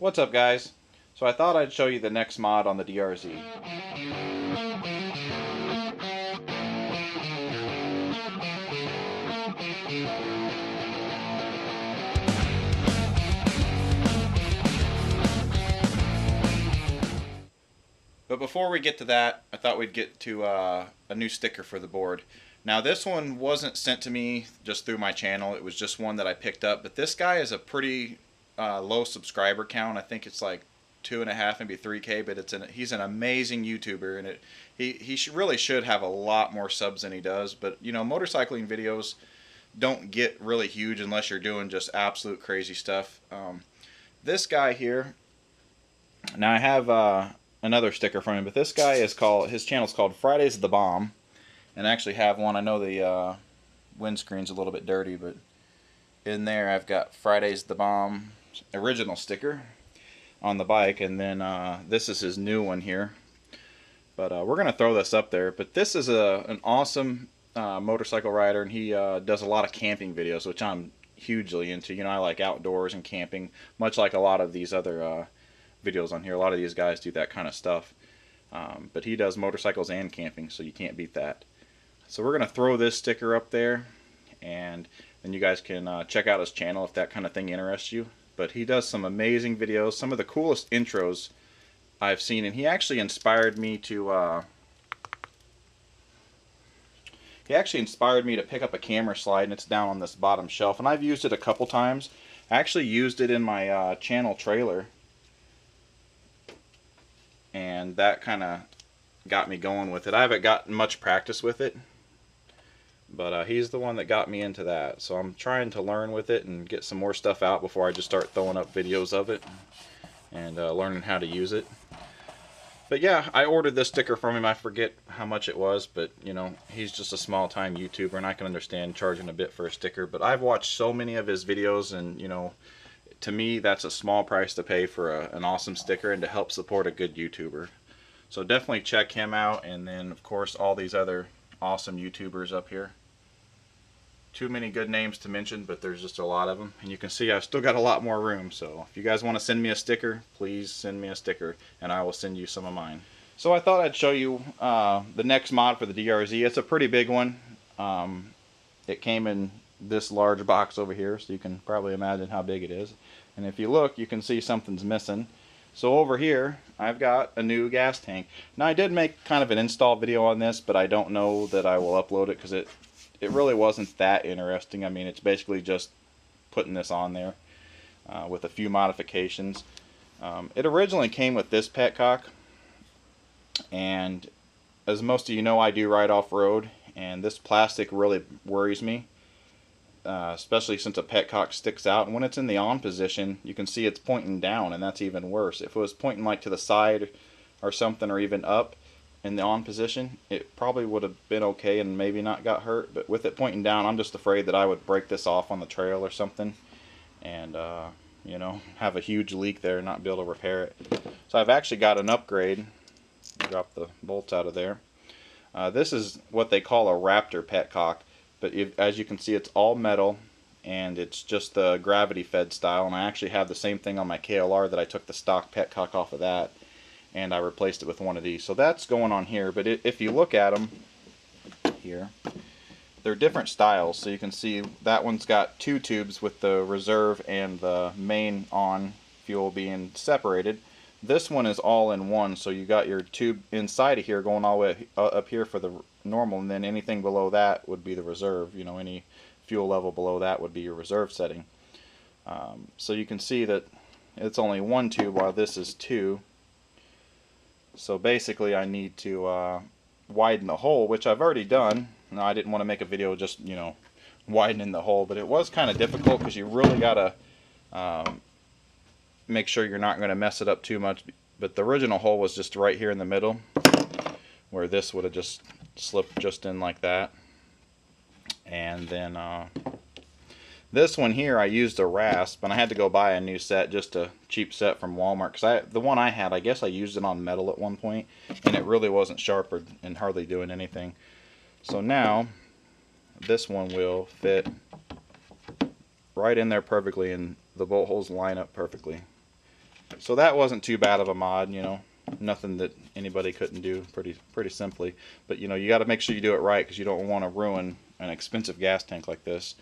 What's up, guys? So I thought I'd show you the next mod on the DRZ. But before we get to that, I thought we'd get to a new sticker for the board. Now this one wasn't sent to me just through my channel, it was just one that I picked up, but this guy is a pretty low subscriber count. I think it's like 2.5, maybe 3K, but he's an amazing YouTuber, and he really should have a lot more subs than he does. But you know, motorcycling videos don't get really huge unless you're doing just absolute crazy stuff. This guy here, now I have another sticker from him, but this guy is his channel's called Fridays the Bomb, and I actually have one. I know the windscreen's a little bit dirty, but in there I've got Fridays the Bomb original sticker on the bike, and then this is his new one here. But we're gonna throw this up there. But this is an awesome motorcycle rider, and he does a lot of camping videos, which I'm hugely into. You know, I like outdoors and camping, much like a lot of these other videos on here. A lot of these guys do that kind of stuff, but he does motorcycles and camping, so you can't beat that. So we're gonna throw this sticker up there, and then you guys can check out his channel if that kind of thing interests you. But he does some amazing videos, some of the coolest intros I've seen, and he actually inspired me to pick up a camera slide, and it's down on this bottom shelf, and I've used it a couple times. I actually used it in my channel trailer, and that kind of got me going with it. I haven't gotten much practice with it, but he's the one that got me into that. So I'm trying to learn with it and get some more stuff out before I just start throwing up videos of it and learning how to use it. But yeah, I ordered this sticker from him. I forget how much it was, but you know, he's just a small-time YouTuber, and I can understand charging a bit for a sticker. But I've watched so many of his videos, and you know, to me, that's a small price to pay for an awesome sticker and to help support a good YouTuber. So definitely check him out, and then of course all these other awesome YouTubers up here. Too many good names to mention, but there's just a lot of them, and you can see I've still got a lot more room. So if you guys want to send me a sticker, please send me a sticker, and I will send you some of mine. So I thought I'd show you the next mod for the DRZ. It's a pretty big one. It came in this large box over here, so you can probably imagine how big it is. And if you look, you can see something's missing. So over here, I've got a new gas tank. Now I did make kind of an install video on this, but I don't know that I will upload it because it really wasn't that interesting. I mean, it's basically just putting this on there with a few modifications. It originally came with this petcock, and as most of you know, I do ride off-road, and this plastic really worries me. Especially since a petcock sticks out, and when it's in the on position you can see it's pointing down, and that's even worse. If it was pointing like to the side or something, or even up in the on position, it probably would have been okay and maybe not got hurt. But with it pointing down, I'm just afraid that I would break this off on the trail or something, and you know, have a huge leak there and not be able to repair it. So I've actually got an upgrade. Drop the bolts out of there. This is what they call a Raptor petcock. But as you can see, it's all metal, and it's just the gravity fed style. And I actually have the same thing on my KLR, that I took the stock petcock off of that, and I replaced it with one of these. So that's going on here. But if you look at them here, they're different styles. So you can see that one's got two tubes with the reserve and the main on fuel being separated. This one is all in one, so you got your tube inside of here going all the way up here for the normal, and then anything below that would be the reserve. You know, any fuel level below that would be your reserve setting. So you can see that it's only one tube while this is two. So basically I need to widen the hole, which I've already done. Now, I didn't want to make a video just, you know, widening the hole, but it was kind of difficult because you really got to make sure you're not going to mess it up too much. But the original hole was just right here in the middle, where this would have just slipped just in like that. And then this one here, I used a rasp, and I had to go buy a new set, just a cheap set from Walmart, because the one I had, I guess I used it on metal at one point, and it really wasn't sharp and hardly doing anything. So now this one will fit right in there perfectly, and the bolt holes line up perfectly. So that wasn't too bad of a mod, you know. Nothing that anybody couldn't do pretty simply. But you know, you got to make sure you do it right, because you don't want to ruin an expensive gas tank like this.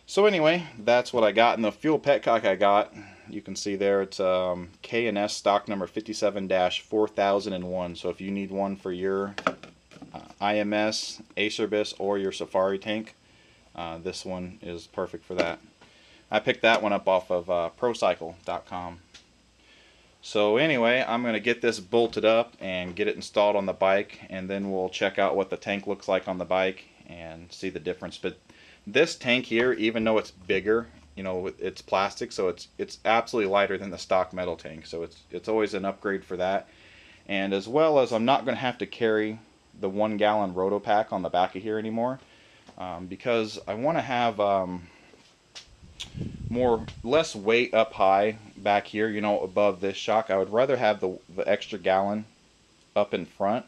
So anyway, that's what I got. And the fuel petcock I got, you can see there, it's K&S stock number 57-4001. So if you need one for your IMS, Acerbis, or your Safari tank, this one is perfect for that. I picked that one up off of procycle.com. So anyway, I'm going to get this bolted up and get it installed on the bike, and then we'll check out what the tank looks like on the bike and see the difference. But this tank here, even though it's bigger, you know, it's plastic, so it's absolutely lighter than the stock metal tank. So it's always an upgrade for that. And as well as I'm not going to have to carry the 1 gallon Rotopack on the back of here anymore, because I want to have less weight up high back here, you know, above this shock. I would rather have the extra gallon up in front,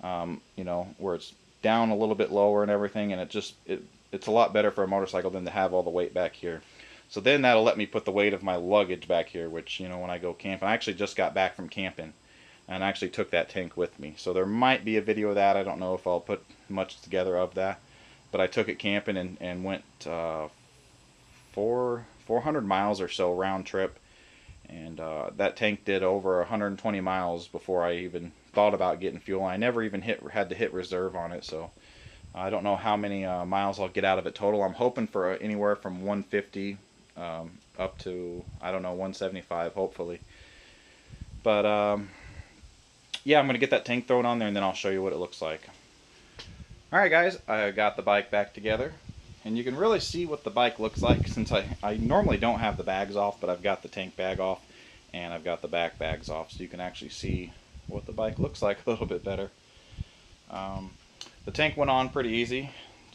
you know, where it's down a little bit lower and everything, and it's a lot better for a motorcycle than to have all the weight back here. So then that'll let me put the weight of my luggage back here, which, you know, when I go camping, I actually just got back from camping and I actually took that tank with me. So there might be a video of that. I don't know if I'll put much together of that, but I took it camping and went 400 miles or so round trip, and that tank did over 120 miles before I even thought about getting fuel. I never even had to hit reserve on it, so I don't know how many miles I'll get out of it total. I'm hoping for anywhere from 150 up to, I don't know, 175 hopefully. But yeah, I'm going to get that tank thrown on there, and then I'll show you what it looks like. Alright guys, I got the bike back together. And you can really see what the bike looks like, since I normally don't have the bags off, but I've got the tank bag off and I've got the back bags off, so you can actually see what the bike looks like a little bit better. The tank went on pretty easy.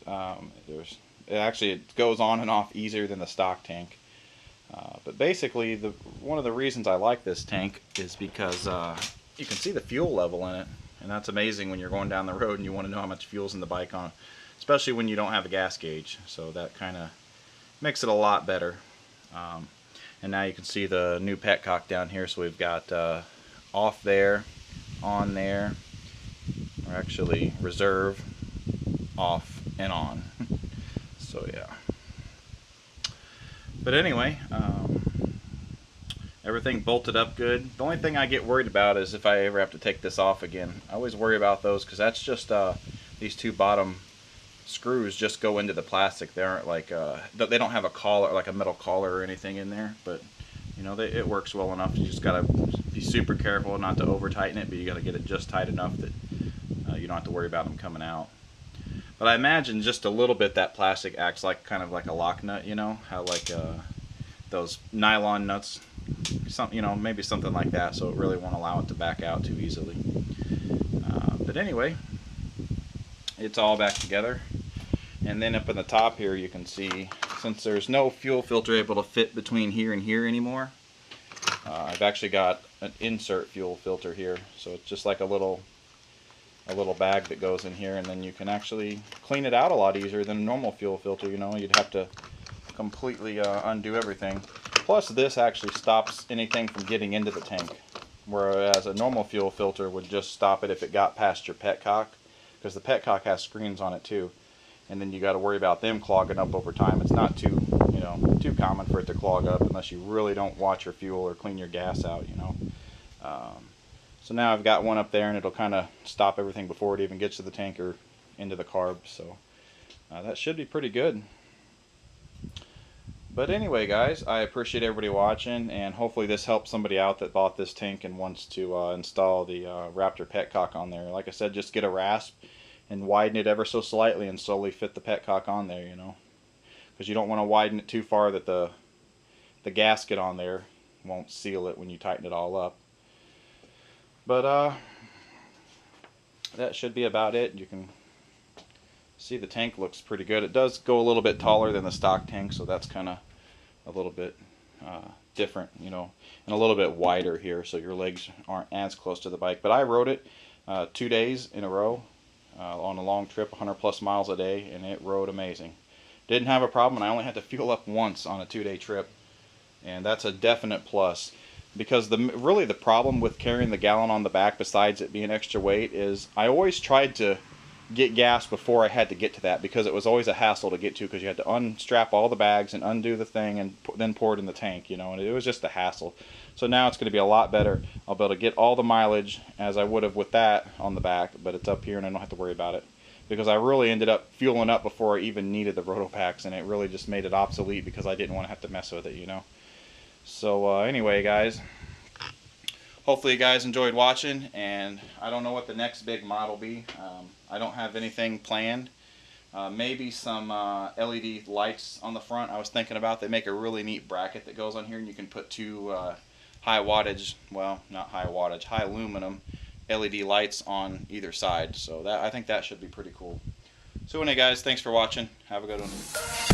It goes on and off easier than the stock tank. But basically, one of the reasons I like this tank is because you can see the fuel level in it, and that's amazing when you're going down the road and you want to know how much fuel's in the bike on. Especially when you don't have a gas gauge, so that kind of makes it a lot better. And now you can see the new petcock down here. So we've got off there, on there, or actually reserve, off, and on. So yeah. But anyway, everything bolted up good. The only thing I get worried about is if I ever have to take this off again. I always worry about those, because that's just these two bottom screws just go into the plastic. They aren't like they don't have a collar, like a metal collar or anything in there, but you know, it works well enough. You just gotta be super careful not to over tighten it, but you gotta get it just tight enough that you don't have to worry about them coming out. But I imagine just a little bit that plastic acts like kind of like a lock nut, you know, how like those nylon nuts, you know, maybe something like that, so it really won't allow it to back out too easily. But anyway, it's all back together. And then up in the top here you can see, since there's no fuel filter able to fit between here and here anymore, I've actually got an insert fuel filter here. So it's just like a little bag that goes in here, and then you can actually clean it out a lot easier than a normal fuel filter. You know, you'd have to completely undo everything. Plus this actually stops anything from getting into the tank, whereas a normal fuel filter would just stop it if it got past your petcock, because the petcock has screens on it too, and then you got to worry about them clogging up over time. It's not too common for it to clog up unless you really don't watch your fuel or clean your gas out, you know. So now I've got one up there, and it'll kind of stop everything before it even gets to the tank or into the carbs, so that should be pretty good. But anyway guys, I appreciate everybody watching, and hopefully this helps somebody out that bought this tank and wants to install the Raptor petcock on there. Like I said, just get a rasp and widen it ever so slightly and slowly fit the petcock on there, you know, because you don't want to widen it too far that the gasket on there won't seal it when you tighten it all up. But that should be about it. You can see the tank looks pretty good. It does go a little bit taller than the stock tank, so that's kind of a little bit different, you know, and a little bit wider here, so your legs aren't as close to the bike. But I rode it 2 days in a row on a long trip, 100 plus miles a day, and it rode amazing. Didn't have a problem, and I only had to fuel up once on a 2-day trip, and that's a definite plus. because really the problem with carrying the gallon on the back, besides it being extra weight, is I always tried to get gas before I had to get to that, because it was always a hassle to get to, because you had to unstrap all the bags and undo the thing and then pour it in the tank, you know, and it was just a hassle. So now it's going to be a lot better. I'll be able to get all the mileage as I would have with that on the back, but it's up here and I don't have to worry about it, because I really ended up fueling up before I even needed the roto packs, and it really just made it obsolete because I didn't want to have to mess with it, you know. So anyway, guys, hopefully you guys enjoyed watching, and I don't know what the next big mod will be. I don't have anything planned. Maybe some LED lights on the front. I was thinking about, they make a really neat bracket that goes on here, and you can put two high wattage, well, not high wattage, high aluminum LED lights on either side. So that, I think that should be pretty cool. So anyway, guys, thanks for watching. Have a good one.